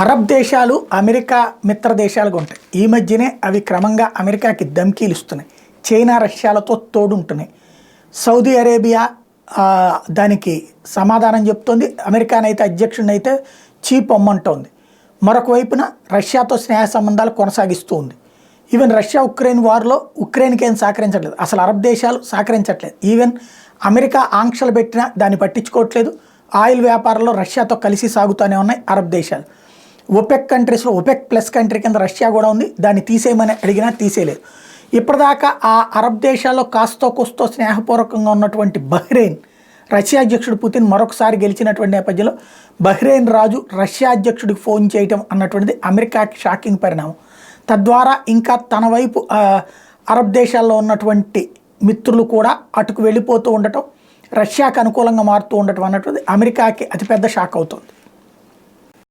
Arab దేశాలు America మిత్ర దేశాలుగా ఉంటాయి. ఈ మధ్యనే అవి క్రమంగా అమెరికాకి ధమ్కీలు ఇస్తున్నాయి. చైనా రష్యాలతో తోడుంటున్నాయి. సౌదీ అరేబియా దానికి సమాధానం చెప్తోంది. అమెరికానైతే అధ్యక్షుడినైతే చీపొమ్మంటోంది. మరొక వైపున రష్యాతో స్నేహ సంబంధాలు కొనసాగిస్తూ ఉంది. ఈవెన్ రష్యా ఉక్రెయిన్ వార్లో ఉక్రెయిన్కి ఏం సహకరించట్లేదు. అసలు అరబ్ దేశాలు సహకరించట్లేదు. ఈవెన్ అమెరికా ఆంక్షలు పెట్టినా దాన్ని పట్టించుకోవట్లేదు. ఆయిల్ వ్యాపారంలో రష్యాతో కలిసి సాగుతూనే ఉన్నాయి అరబ్ దేశాలు. ఒపెక్ కంట్రీస్లో ఒపెక్ ప్లస్ కంట్రీ కింద రష్యా కూడా ఉంది. దాన్ని తీసేయమని అడిగినా తీసేయలేదు. ఇప్పటిదాకా ఆ అరబ్ దేశాల్లో కాస్తో కూస్తో స్నేహపూర్వకంగా ఉన్నటువంటి బహ్రెయిన్, రష్యా అధ్యక్షుడు పుతిన్ మరొకసారి గెలిచినటువంటి నేపథ్యంలో బహ్రెయిన్ రాజు రష్యా అధ్యక్షుడికి ఫోన్ చేయటం అన్నటువంటిది అమెరికాకి షాకింగ్ పరిణామం. తద్వారా ఇంకా తన వైపు అరబ్ దేశాల్లో ఉన్నటువంటి మిత్రులు కూడా అటుకు వెళ్ళిపోతూ ఉండటం, రష్యాకు అనుకూలంగా మారుతూ ఉండటం అన్నటువంటిది అమెరికాకి అతిపెద్ద షాక్ అవుతుంది.